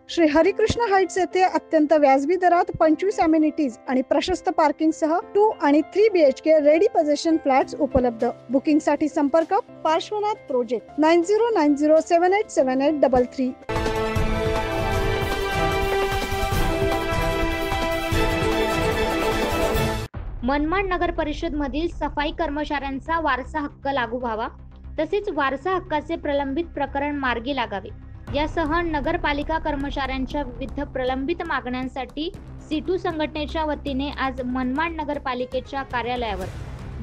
Shri Harikrishna Heights येथे अत्यंत व्याजबी दरात 25 अमेनिटीज आणि प्रशस्त पार्किंग सह 2 आणि 3 BHK रेडी पोझिशन फ्लॅट्स उपलब्ध। बुकिंग साठी संपर्क पार्श्वनाथ प्रोजेक्ट 9090787833। मनमाड नगर परिषद मधील सफाई कर्मचाऱ्यांचा वारसा हक्क लागू व्हावा, तसेच वारसा हक्काचे प्रलंबित प्रकरण मार्गी लागावे यासह नगरपालिका कर्मचाऱ्यांच्या विविध प्रलंबित मागण्यांसाठी सीटू संघटनेच्या वतीने आज मनमाड नगरपालिकेच्या कार्यालयावर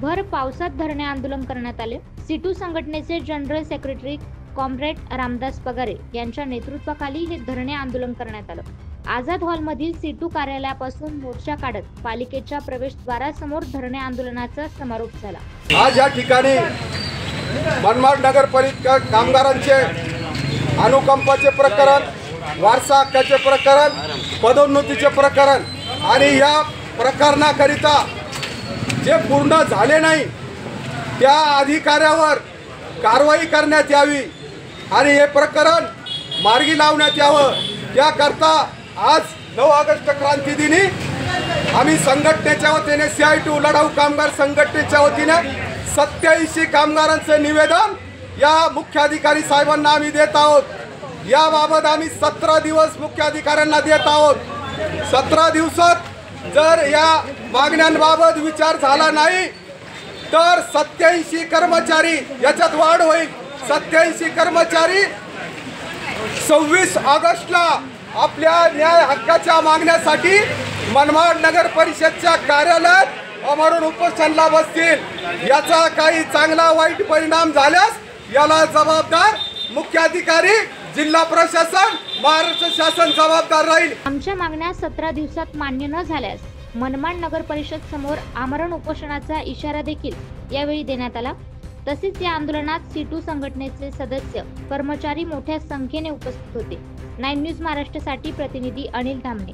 भर पावसात धरणे आंदोलन करण्यात आले। सीटू संघटनेचे general secretary comrade Ramdas Pagare यांच्या नेतृत्वाखाली हे धरणे आंदोलन करण्यात आलं। आझाद हॉल मधील सीटू कार्यालयापासून मोर्चा काढत पालिकेच्या प्रवेशद्वारासमोर धरणे आंदोलनाचा समारोप झाला। आज या ठिकाणी मनमाड नगरपालिका कामगारांचे अनुकंपाचे प्रकरण, वारसा हक्काचे प्रकरण, पदोन्नतीचे प्रकरण आणि या प्रकरणाकरिता जे पूर्ण झाले नाही त्या अधिकाऱ्यावर कारवाई करण्यात यावी आणि हे प्रकरण मार्गी लावण्यात यावं। त्याकरता आज 9 ऑगस्ट क्रांती दिनी आम्ही संघटनेच्या वतीने CITU लढाऊ कामगार संघटनेच्या वतीने 87 कामगारांचे निवेदन या मुख्याधिकारी साहेबांना आम्ही देत आहोत। याबाबत आम्ही 17 दिवस मुख्याधिकाऱ्यांना देत आहोत। 17 दिवसात जर या मागण्यांबाबत विचार झाला नाही तर 87 कर्मचारी याच्यात वाढ होईल। 87 कर्मचारी 26 ऑगस्टला आपल्या न्याय हक्काच्या मागण्यासाठी मनमाड नगर परिषदच्या कार्यालयात अमरून उपोषणाला बसतील। याचा काही चांगला वाईट परिणाम झाल्यास याला जबाबदार मुख्याधिकारी, जिल्हा प्रशासन, महाराष्ट्र शासन जबाबदार राहील। आमच्या मागण्या 17 दिवसात मान्य न झाल्यास मनमाड नगर परिषद समोर आमरण उपोषणाचा इशारा देखील यावेळी देण्यात आला। तसेच या आंदोलनात सीटू संघटनेचे सदस्य, कर्मचारी मोठ्या संख्येने उपस्थित होते। 9 न्यूज महाराष्ट्रासाठी प्रतिनिधी अनिल धामणे।